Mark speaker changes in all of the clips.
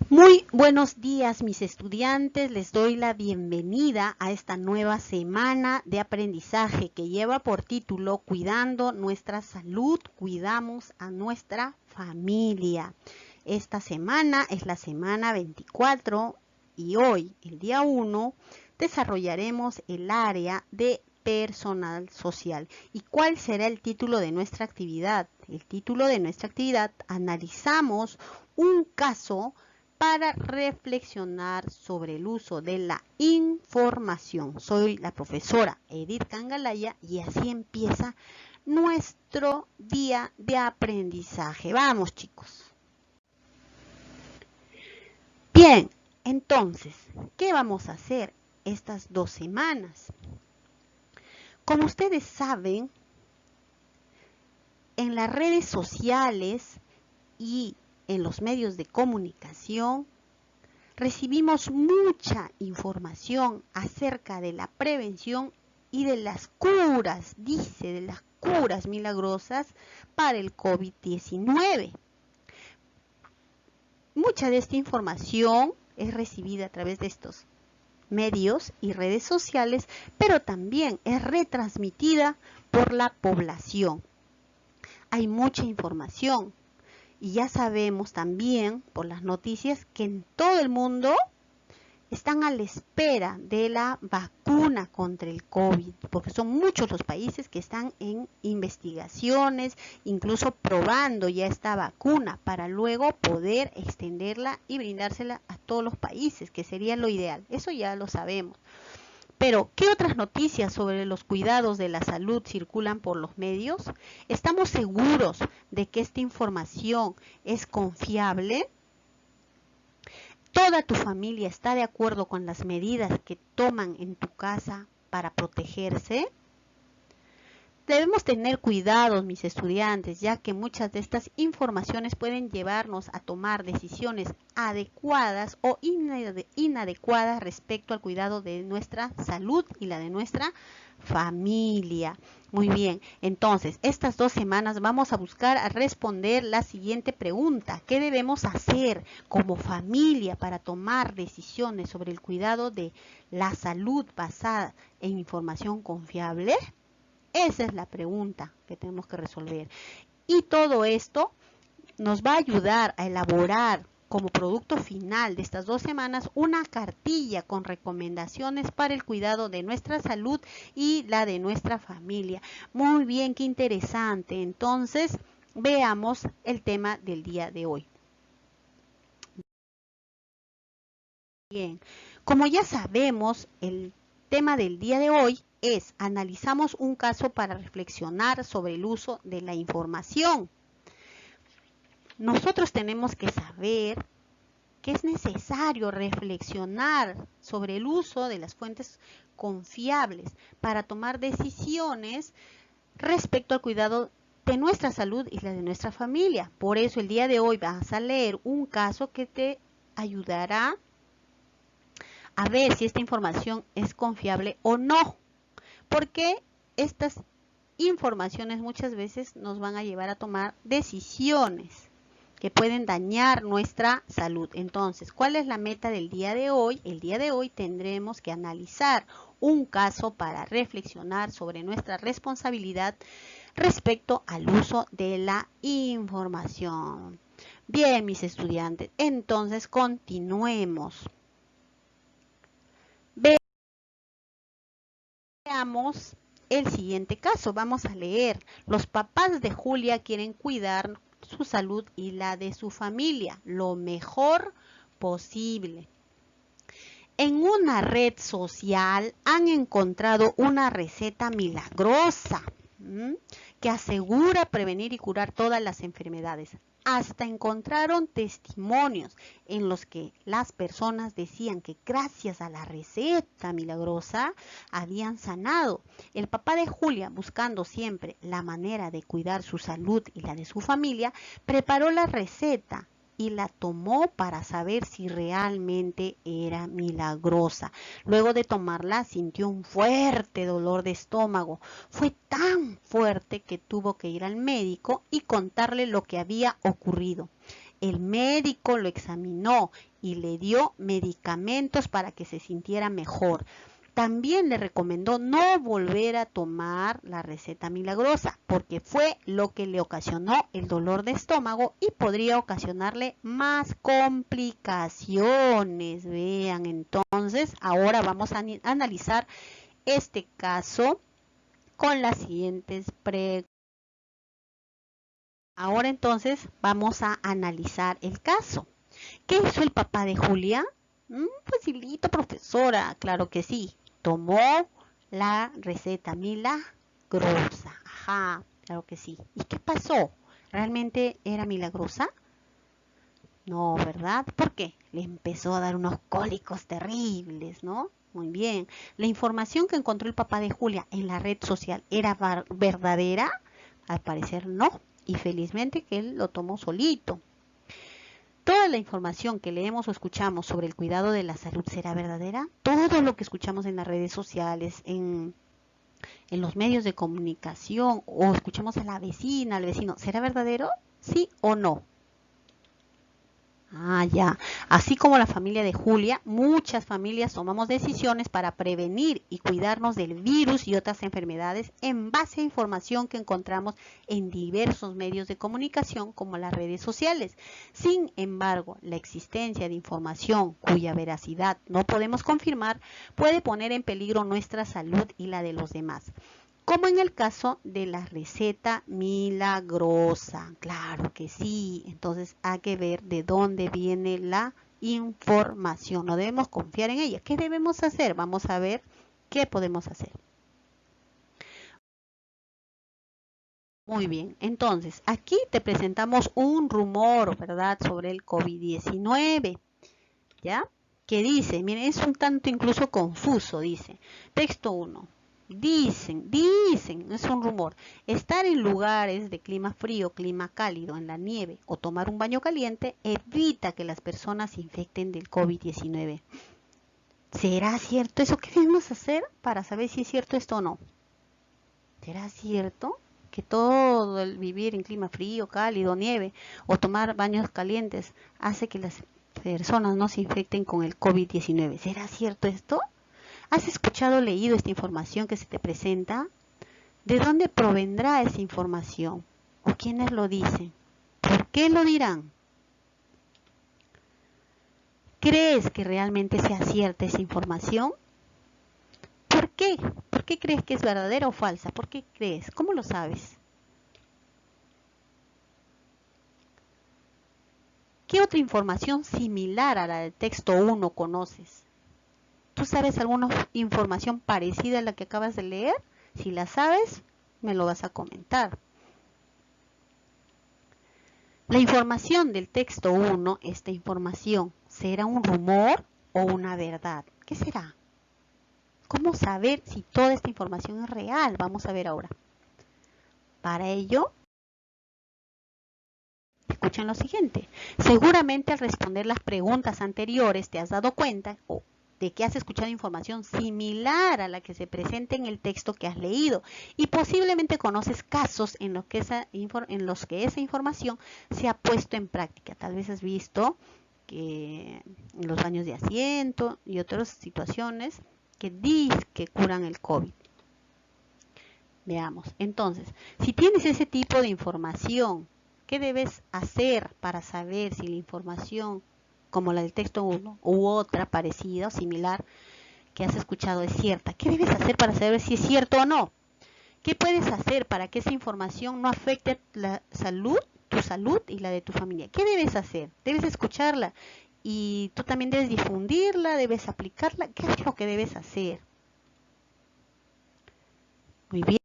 Speaker 1: Muy buenos días, mis estudiantes. Les doy la bienvenida a esta nueva semana de aprendizaje que lleva por título Cuidando nuestra salud, cuidamos a nuestra familia. Esta semana es la semana 24 y hoy, el día 1, desarrollaremos el área de personal social. ¿Y cuál será el título de nuestra actividad? El título de nuestra actividad, analizamos un caso para reflexionar sobre el uso de la información. Soy la profesora Edith Cangalaya y así empieza nuestro día de aprendizaje. Vamos, chicos. Bien, entonces, ¿qué vamos a hacer estas 2 semanas? Como ustedes saben, en las redes sociales y en los medios de comunicación recibimos mucha información acerca de la prevención y de las curas, dice, de las curas milagrosas para el COVID-19. Mucha de esta información es recibida a través de estos medios y redes sociales, pero también es retransmitida por la población. Hay mucha información. Y ya sabemos también por las noticias que en todo el mundo están a la espera de la vacuna contra el COVID, porque son muchos los países que están en investigaciones, incluso probando ya esta vacuna para luego poder extenderla y brindársela a todos los países, que sería lo ideal. Eso ya lo sabemos. Pero, ¿qué otras noticias sobre los cuidados de la salud circulan por los medios? ¿Estamos seguros de que esta información es confiable? ¿Toda tu familia está de acuerdo con las medidas que toman en tu casa para protegerse? Debemos tener cuidado, mis estudiantes, ya que muchas de estas informaciones pueden llevarnos a tomar decisiones adecuadas o inadecuadas respecto al cuidado de nuestra salud y la de nuestra familia. Muy bien, entonces, estas 2 semanas vamos a buscar a responder la siguiente pregunta. ¿Qué debemos hacer como familia para tomar decisiones sobre el cuidado de la salud basada en información confiable? Esa es la pregunta que tenemos que resolver. Y todo esto nos va a ayudar a elaborar como producto final de estas 2 semanas una cartilla con recomendaciones para el cuidado de nuestra salud y la de nuestra familia. Muy bien, qué interesante. Entonces, veamos el tema del día de hoy. Bien, como ya sabemos, el tema del día de hoy es analizamos un caso para reflexionar sobre el uso de la información. Nosotros tenemos que saber que es necesario reflexionar sobre el uso de las fuentes confiables para tomar decisiones respecto al cuidado de nuestra salud y la de nuestra familia. Por eso el día de hoy vas a leer un caso que te ayudará a ver si esta información es confiable o no, porque estas informaciones muchas veces nos van a llevar a tomar decisiones que pueden dañar nuestra salud. Entonces, ¿cuál es la meta del día de hoy? El día de hoy tendremos que analizar un caso para reflexionar sobre nuestra responsabilidad respecto al uso de la información. Bien, mis estudiantes, entonces continuemos. Veamos el siguiente caso. Vamos a leer. Los papás de Julia quieren cuidar su salud y la de su familia lo mejor posible. En una red social han encontrado una receta milagrosa que asegura prevenir y curar todas las enfermedades. Hasta encontraron testimonios en los que las personas decían que gracias a la receta milagrosa habían sanado. El papá de Julia, buscando siempre la manera de cuidar su salud y la de su familia, preparó la receta y la tomó para saber si realmente era milagrosa. Luego de tomarla sintió un fuerte dolor de estómago. Fue tan fuerte que tuvo que ir al médico y contarle lo que había ocurrido. el médico lo examinó y le dio medicamentos para que se sintiera mejor. También le recomendó no volver a tomar la receta milagrosa, porque fue lo que le ocasionó el dolor de estómago y podría ocasionarle más complicaciones. Vean, entonces, ahora vamos a analizar este caso con las siguientes preguntas. Ahora entonces vamos a analizar el caso. ¿Qué hizo el papá de Julia? Facilito, profesora, claro que sí. Tomó la receta milagrosa. Ajá, claro que sí. ¿Y qué pasó? ¿Realmente era milagrosa? No, ¿verdad? ¿Por qué? Le empezó a dar unos cólicos terribles, ¿no? Muy bien. ¿La información que encontró el papá de Julia en la red social era verdadera? Al parecer no. Y felizmente que él lo tomó solito. ¿Toda la información que leemos o escuchamos sobre el cuidado de la salud será verdadera? Todo lo que escuchamos en las redes sociales, en los medios de comunicación, o escuchamos a la vecina, al vecino, ¿será verdadero? ¿Sí o no? Ya. Así como la familia de Julia, muchas familias tomamos decisiones para prevenir y cuidarnos del virus y otras enfermedades en base a información que encontramos en diversos medios de comunicación como las redes sociales. Sin embargo, la existencia de información cuya veracidad no podemos confirmar puede poner en peligro nuestra salud y la de los demás. Como en el caso de la receta milagrosa. Claro que sí. Entonces hay que ver de dónde viene la información. No debemos confiar en ella. ¿Qué debemos hacer? Vamos a ver qué podemos hacer. Muy bien. Entonces, aquí te presentamos un rumor, ¿verdad? Sobre el COVID-19. ¿Ya? Que dice, miren, es un tanto incluso confuso, dice. Texto 1. Dicen, es un rumor, estar en lugares de clima frío, clima cálido, en la nieve o tomar un baño caliente evita que las personas se infecten del COVID-19. ¿Será cierto eso? ¿Qué debemos hacer para saber si es cierto esto o no? ¿Será cierto que todo el vivir en clima frío, cálido, nieve o tomar baños calientes hace que las personas no se infecten con el COVID-19? ¿Será cierto esto? ¿Has escuchado o leído esta información que se te presenta? ¿De dónde provendrá esa información? ¿O quiénes lo dicen? ¿Por qué lo dirán? ¿Crees que realmente sea cierta esa información? ¿Por qué? ¿Por qué crees que es verdadera o falsa? ¿Por qué crees? ¿Cómo lo sabes? ¿Qué otra información similar a la del texto 1 conoces? ¿Tú sabes alguna información parecida a la que acabas de leer? Si la sabes, me lo vas a comentar. La información del texto 1, esta información, ¿será un rumor o una verdad? ¿Qué será? ¿Cómo saber si toda esta información es real? Vamos a ver ahora. Para ello, escuchen lo siguiente. Seguramente al responder las preguntas anteriores te has dado cuenta de que has escuchado información similar a la que se presenta en el texto que has leído y posiblemente conoces casos en los que esa información se ha puesto en práctica. Tal vez has visto que en los baños de asiento y otras situaciones que dicen que curan el COVID. Veamos, entonces, si tienes ese tipo de información, ¿qué debes hacer para saber si la información como la del texto 1 u otra parecida o similar que has escuchado es cierta? ¿Qué debes hacer para saber si es cierto o no? ¿Qué puedes hacer para que esa información no afecte la salud, tu salud y la de tu familia? ¿Qué debes hacer? Debes escucharla y tú también debes difundirla, debes aplicarla. ¿Qué es lo que debes hacer? Muy bien.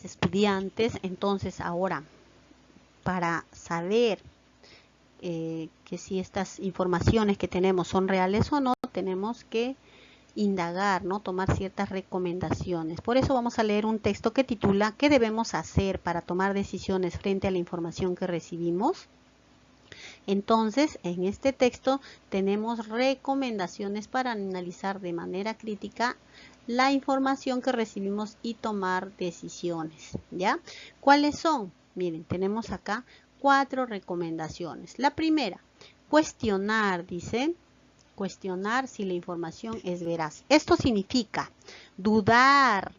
Speaker 1: Estudiantes, entonces ahora, para saber que si estas informaciones que tenemos son reales o no, tenemos que indagar, ¿no? Tomar ciertas recomendaciones. Por eso vamos a leer un texto que titula ¿Qué debemos hacer para tomar decisiones frente a la información que recibimos? Entonces, en este texto tenemos recomendaciones para analizar de manera crítica la información que recibimos y tomar decisiones, ¿ya? ¿Cuáles son? Miren, tenemos acá 4 recomendaciones. La primera, cuestionar, dice, cuestionar si la información es veraz. Esto significa dudar,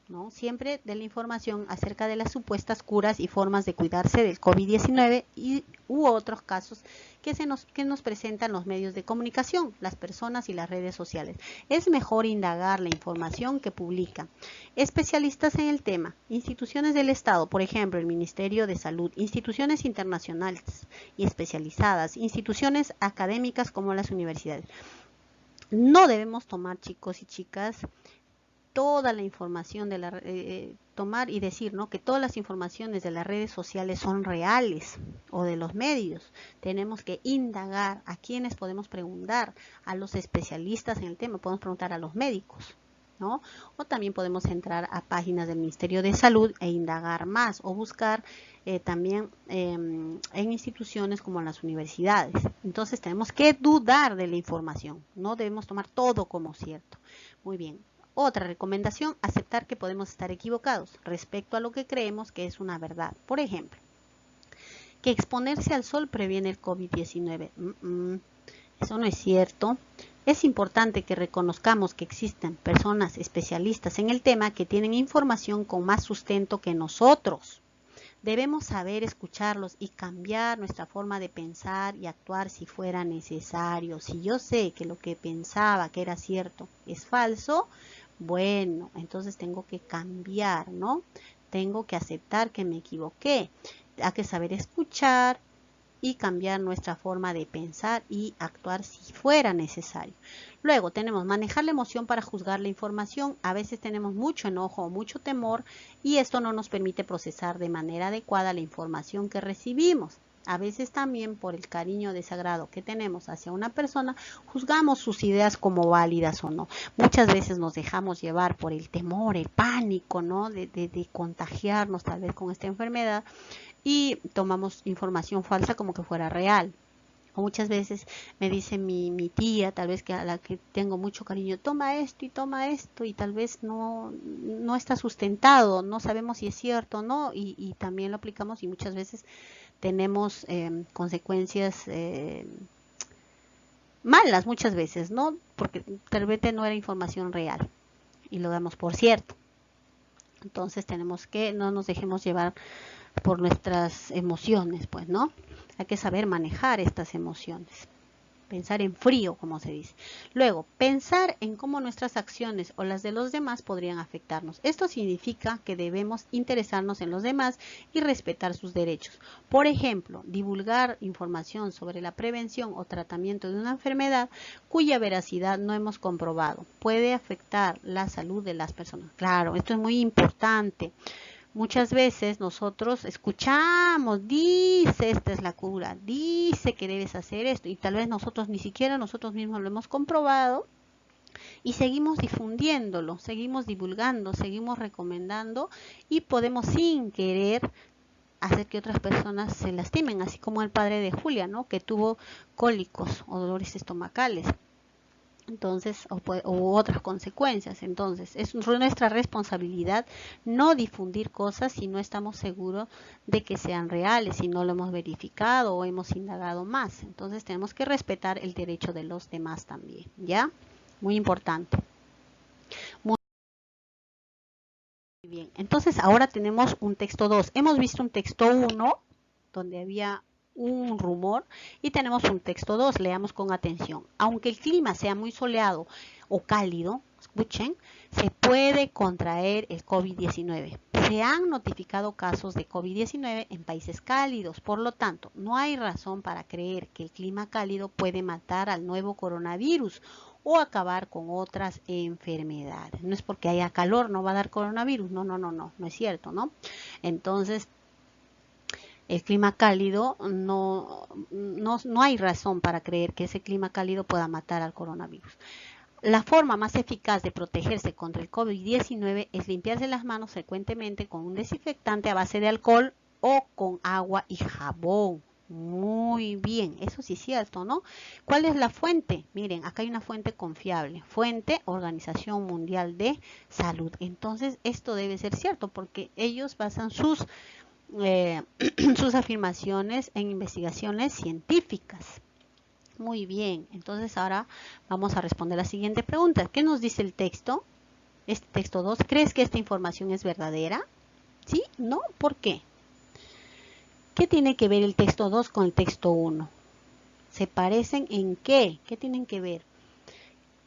Speaker 1: ¿no? Siempre de la información acerca de las supuestas curas y formas de cuidarse del COVID-19 u otros casos que nos presentan los medios de comunicación, las personas y las redes sociales. Es mejor indagar la información que publican especialistas en el tema, instituciones del Estado, por ejemplo, el Ministerio de Salud, instituciones internacionales y especializadas, instituciones académicas como las universidades. No debemos tomar, chicos y chicas, toda la información de la tomar y decir, ¿no?, que todas las informaciones de las redes sociales son reales o de los medios. Tenemos que indagar a quienes podemos preguntar, a los especialistas en el tema, podemos preguntar a los médicos, ¿no? O también podemos entrar a páginas del Ministerio de Salud e indagar más o buscar también en instituciones como las universidades. Entonces tenemos que dudar de la información, no debemos tomar todo como cierto. Muy bien. Otra recomendación, aceptar que podemos estar equivocados respecto a lo que creemos que es una verdad. Por ejemplo, que exponerse al sol previene el COVID-19. Eso no es cierto. Es importante que reconozcamos que existen personas especialistas en el tema que tienen información con más sustento que nosotros. Debemos saber escucharlos y cambiar nuestra forma de pensar y actuar si fuera necesario. Si yo sé que lo que pensaba que era cierto es falso, bueno, entonces tengo que cambiar, ¿no? Tengo que aceptar que me equivoqué. Hay que saber escuchar y cambiar nuestra forma de pensar y actuar si fuera necesario. Luego tenemos manejar la emoción para juzgar la información. A veces tenemos mucho enojo o mucho temor y esto no nos permite procesar de manera adecuada la información que recibimos. A veces también por el cariño desagrado que tenemos hacia una persona, juzgamos sus ideas como válidas o no. Muchas veces nos dejamos llevar por el temor, el pánico, ¿no?, de contagiarnos tal vez con esta enfermedad y tomamos información falsa como que fuera real. O muchas veces me dice mi tía, tal vez que a la que tengo mucho cariño, toma esto y tal vez no está sustentado, no sabemos si es cierto o no y también lo aplicamos y muchas veces tenemos consecuencias malas muchas veces, ¿no? Porque tal vez no era información real y lo damos por cierto. Entonces tenemos que no nos dejemos llevar por nuestras emociones, pues, ¿no? Hay que saber manejar estas emociones. Pensar en frío, como se dice. Luego, pensar en cómo nuestras acciones o las de los demás podrían afectarnos. Esto significa que debemos interesarnos en los demás y respetar sus derechos. Por ejemplo, divulgar información sobre la prevención o tratamiento de una enfermedad cuya veracidad no hemos comprobado. Puede afectar la salud de las personas. Claro, esto es muy importante. Muchas veces nosotros escuchamos, dice esta es la cura, dice que debes hacer esto y tal vez nosotros ni siquiera nosotros mismos lo hemos comprobado y seguimos difundiéndolo, seguimos divulgando, seguimos recomendando y podemos sin querer hacer que otras personas se lastimen, así como el padre de Julia, ¿no?, que tuvo cólicos o dolores estomacales. Entonces, o otras consecuencias. Entonces, es nuestra responsabilidad no difundir cosas si no estamos seguros de que sean reales, si no lo hemos verificado o hemos indagado más. Entonces, tenemos que respetar el derecho de los demás también, ¿ya? Muy importante. Muy bien. Entonces, ahora tenemos un texto 2. Hemos visto un texto 1, donde había un rumor, y tenemos un texto 2, leamos con atención. Aunque el clima sea muy soleado o cálido, escuchen, se puede contraer el COVID-19. Se han notificado casos de COVID-19 en países cálidos, por lo tanto, no hay razón para creer que el clima cálido puede matar al nuevo coronavirus o acabar con otras enfermedades. No es porque haya calor no va a dar coronavirus, no es cierto, ¿no? Entonces, el clima cálido, no hay razón para creer que ese clima cálido pueda matar al coronavirus. La forma más eficaz de protegerse contra el COVID-19 es limpiarse las manos frecuentemente con un desinfectante a base de alcohol o con agua y jabón. Muy bien, eso sí es cierto, ¿no? ¿Cuál es la fuente? Miren, acá hay una fuente confiable. Fuente, Organización Mundial de Salud. Entonces, esto debe ser cierto porque ellos basan sus sus afirmaciones en investigaciones científicas. Muy bien, entonces ahora vamos a responder la siguiente pregunta. ¿Qué nos dice el texto? Este texto 2, ¿crees que esta información es verdadera? ¿Sí? ¿No? ¿Por qué? ¿Qué tiene que ver el texto 2 con el texto 1? ¿Se parecen en qué? ¿Qué tienen que ver?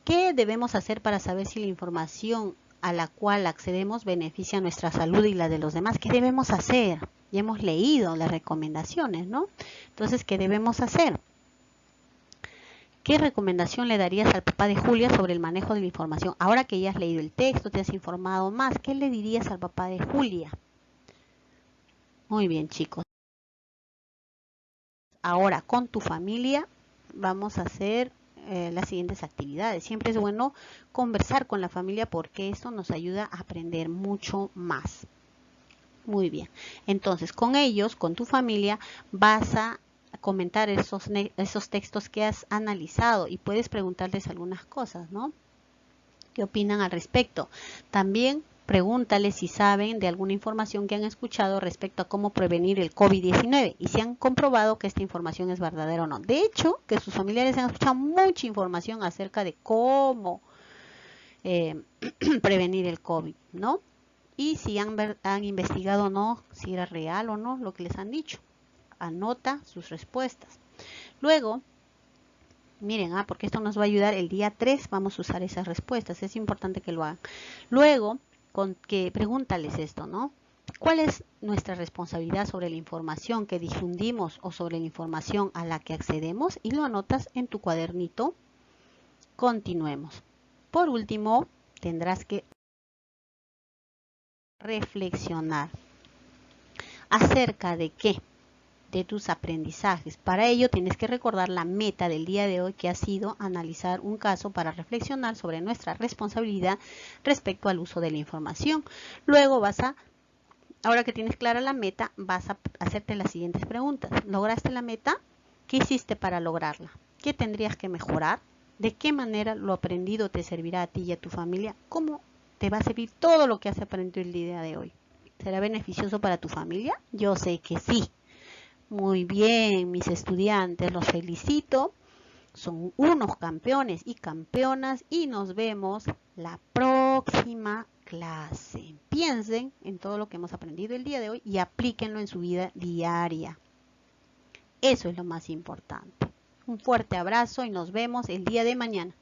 Speaker 1: ¿Qué debemos hacer para saber si la información a la cual accedemos beneficia nuestra salud y la de los demás? ¿Qué debemos hacer? Ya hemos leído las recomendaciones, ¿no? Entonces, ¿qué debemos hacer? ¿Qué recomendación le darías al papá de Julia sobre el manejo de la información? Ahora que ya has leído el texto, te has informado más, ¿qué le dirías al papá de Julia? Muy bien, chicos. Ahora, con tu familia, vamos a hacer las siguientes actividades. Siempre es bueno conversar con la familia porque esto nos ayuda a aprender mucho más. Muy bien. Entonces, con ellos, con tu familia, vas a comentar esos textos que has analizado y puedes preguntarles algunas cosas, ¿no? ¿Qué opinan al respecto? También pregúntales si saben de alguna información que han escuchado respecto a cómo prevenir el COVID-19 y si han comprobado que esta información es verdadera o no. De hecho, que sus familiares han escuchado mucha información acerca de cómo prevenir el COVID, ¿no? Y si han investigado o no, si era real o no lo que les han dicho. Anota sus respuestas. Luego, miren, porque esto nos va a ayudar el día 3, vamos a usar esas respuestas, es importante que lo hagan. Luego, pregúntales esto, ¿no? ¿Cuál es nuestra responsabilidad sobre la información que difundimos o sobre la información a la que accedemos? Y lo anotas en tu cuadernito. Continuemos. Por último, tendrás que reflexionar acerca de qué, de tus aprendizajes. Para ello tienes que recordar la meta del día de hoy, que ha sido analizar un caso para reflexionar sobre nuestra responsabilidad respecto al uso de la información. Luego ahora que tienes clara la meta, vas a hacerte las siguientes preguntas. ¿Lograste la meta? ¿Qué hiciste para lograrla? ¿Qué tendrías que mejorar? ¿De qué manera lo aprendido te servirá a ti y a tu familia? ¿Cómo te va a servir todo lo que has aprendido el día de hoy? ¿Será beneficioso para tu familia? Yo sé que sí. Muy bien, mis estudiantes, los felicito. Son unos campeones y campeonas y nos vemos la próxima clase. Piensen en todo lo que hemos aprendido el día de hoy y aplíquenlo en su vida diaria. Eso es lo más importante. Un fuerte abrazo y nos vemos el día de mañana.